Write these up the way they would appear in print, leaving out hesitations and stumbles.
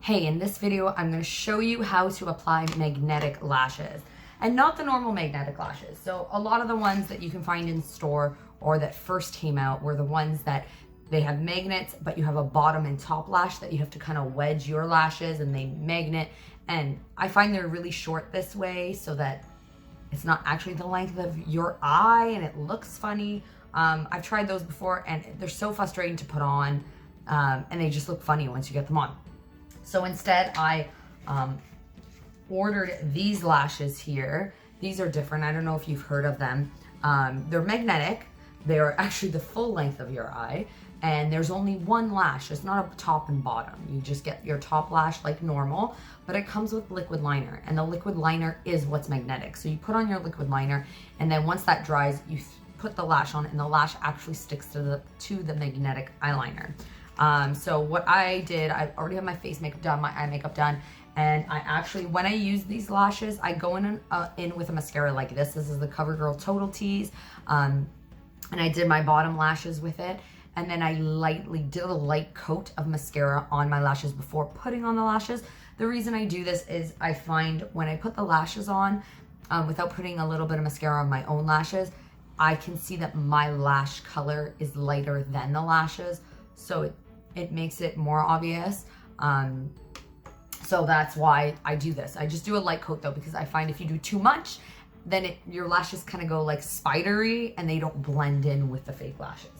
Hey, in this video, I'm going to show you how to apply magnetic lashes and not the normal magnetic lashes. So a lot of the ones that you can find in store or that first came out were the ones that they have magnets, but you have a bottom and top lash that you have to kind of wedge your lashes and they magnet. And I find they're really short this way so that it's not actually the length of your eye and it looks funny. I've tried those before and they're so frustrating to put on and they just look funny once you get them on. So instead I ordered these lashes here. These are different. I don't know if you've heard of them. They're magnetic. They are actually the full length of your eye. And there's only one lash. It's not a top and bottom. You just get your top lash like normal, but it comes with liquid liner. And the liquid liner is what's magnetic. So you put on your liquid liner, and then once that dries, you put the lash on, and the lash actually sticks to the magnetic eyeliner. So what I did, I already have my face makeup done, my eye makeup done, and I actually, when I use these lashes, I go in with a mascara like this. This is the CoverGirl Total Tease, and I did my bottom lashes with it, and then I lightly did a light coat of mascara on my lashes before putting on the lashes. The reason I do this is I find when I put the lashes on, without putting a little bit of mascara on my own lashes, I can see that my lash color is lighter than the lashes, so it makes it more obvious. So that's why I do this. I just do a light coat though, because I find if you do too much, then your lashes kind of go like spidery and they don't blend in with the fake lashes.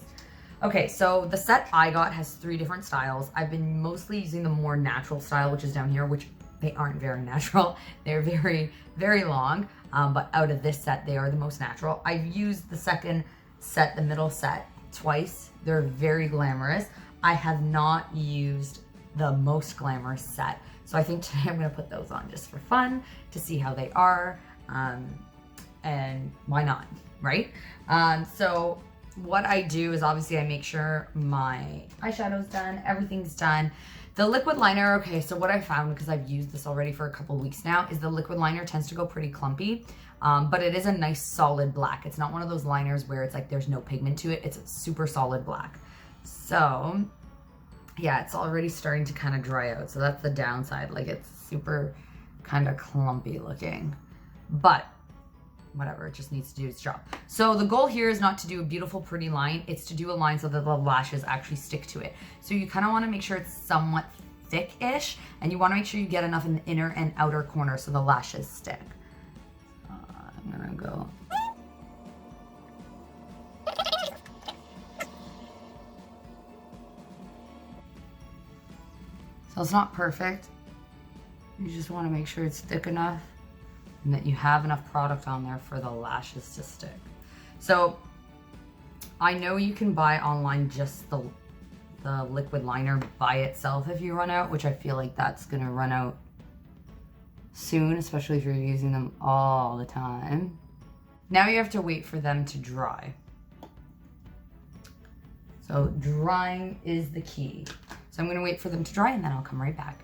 Okay, so the set I got has 3 different styles. I've been mostly using the more natural style, which is down here, which they aren't very natural. They're very, very long, but out of this set, they are the most natural. I've used the second set, the middle set, twice. They're very glamorous. I have not used the most glamorous set. So I think today I'm gonna put those on just for fun to see how they are, and why not, right? So what I do is obviously I make sure my eyeshadow's done, everything's done. The liquid liner, okay, so what I found, because I've used this already for a couple weeks now, is the liquid liner tends to go pretty clumpy, but it is a nice solid black. It's not one of those liners where it's like there's no pigment to it. It's a super solid black. So yeah, it's already starting to kind of dry out. So that's the downside. Like it's super kind of clumpy looking, but whatever, it just needs to do its job. So the goal here is not to do a beautiful, pretty line. It's to do a line so that the lashes actually stick to it. So you kind of want to make sure it's somewhat thick-ish, and you want to make sure you get enough in the inner and outer corner so the lashes stick. I'm gonna go. So it's not perfect. You just want to make sure it's thick enough and that you have enough product on there for the lashes to stick. So I know you can buy online just the liquid liner by itself if you run out, which I feel like that's gonna run out soon, especially if you're using them all the time. Now you have to wait for them to dry. So drying is the key. So I'm gonna wait for them to dry and then I'll come right back.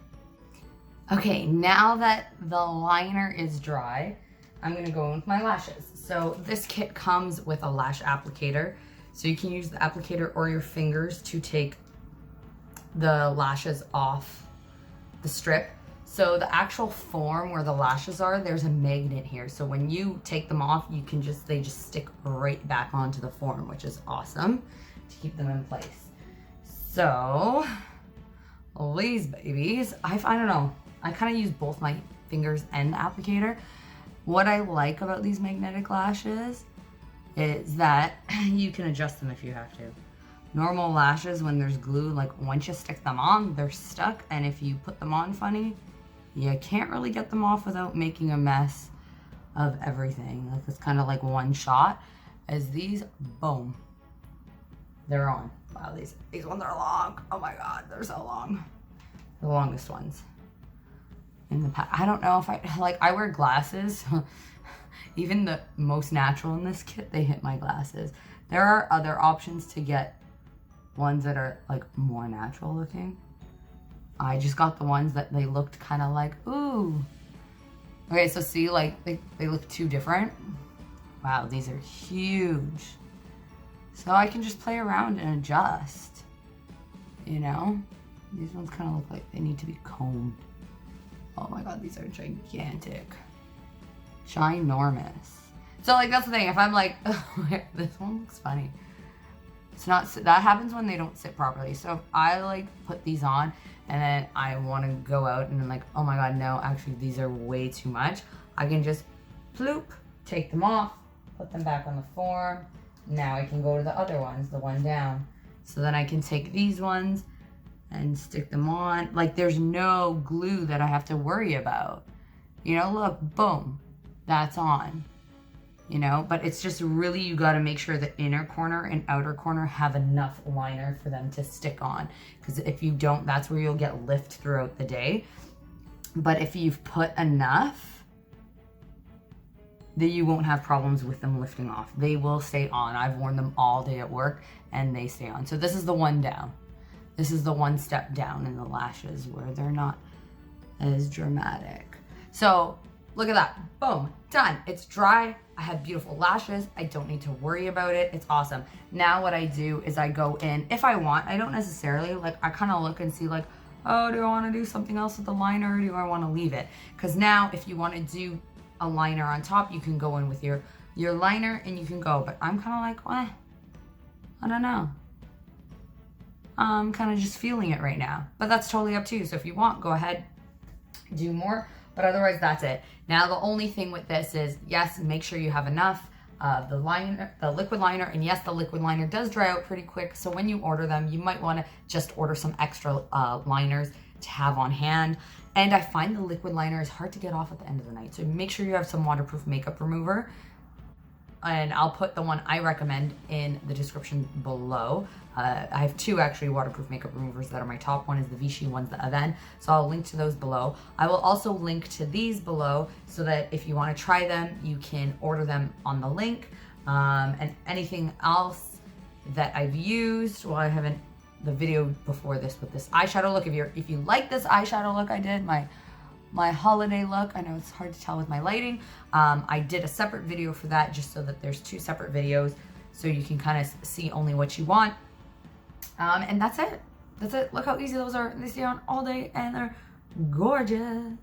Okay, now that the liner is dry, I'm gonna go in with my lashes. So this kit comes with a lash applicator. So you can use the applicator or your fingers to take the lashes off the strip. So the actual form where the lashes are, there's a magnet here. So when you take them off, they just stick right back onto the form, which is awesome to keep them in place. So these babies, I don't know. I kind of use both my fingers and the applicator. What I like about these magnetic lashes is that you can adjust them if you have to. Normal lashes, when there's glue, like once you stick them on, they're stuck. And if you put them on funny, you can't really get them off without making a mess of everything. Like it's kind of like one shot. As these, boom, they're on. Wow, these ones are long. Oh my God, they're so long. The longest ones in the past. I don't know if I wear glasses. Even the most natural in this kit, they hit my glasses. There are other options to get ones that are like more natural looking. I just got the ones that they looked kind of like, ooh. Okay, so see, like they look too different. Wow, these are huge. So I can just play around and adjust, you know? These ones kind of look like they need to be combed. Oh my god, these are gigantic. Ginormous. So like that's the thing, if I'm like, oh, this one looks funny. It's not, that happens when they don't sit properly. So if I like put these on and then I want to go out and I'm like, oh my god, no, actually these are way too much. I can just ploop, take them off, put them back on the form. Now I can go to the other ones, the one down. So then I can take these ones and stick them on. Like there's no glue that I have to worry about. You know, look, boom, that's on. You know, but it's just really, you got to make sure the inner corner and outer corner have enough liner for them to stick on. Because if you don't, that's where you'll get lift throughout the day. But if you've put enough, then you won't have problems with them lifting off. They will stay on. I've worn them all day at work and they stay on. So this is the one down. This is the one step down in the lashes where they're not as dramatic. So look at that, boom, done. It's dry. I have beautiful lashes. I don't need to worry about it. It's awesome. Now what I do is I go in, if I want, I don't necessarily, like I kind of look and see like, oh, do I want to do something else with the liner or do I want to leave it? Because now if you want to do a liner on top, you can go in with your liner and you can go. But I'm kind of like, well, I don't know. I'm kind of just feeling it right now. But that's totally up to you. So if you want, go ahead, do more. But otherwise, that's it. Now, the only thing with this is, yes, make sure you have enough of the liner, the liquid liner. And yes, the liquid liner does dry out pretty quick. So when you order them, you might want to just order some extra liners to have on hand. And I find the liquid liner is hard to get off at the end of the night. So make sure you have some waterproof makeup remover. And I'll put the one I recommend in the description below. I have two actually waterproof makeup removers that are my top. One is the Vichy, one's the Avène. So I'll link to those below. I will also link to these below so that if you want to try them, you can order them on the link. And anything else that I've used, well, I haven't, the video before this with this eyeshadow look. If you like this eyeshadow look I did, my holiday look. I know it's hard to tell with my lighting. I did a separate video for that just so that there's two separate videos so you can kind of see only what you want. And that's it. That's it. Look how easy those are. They stay on all day and they're gorgeous.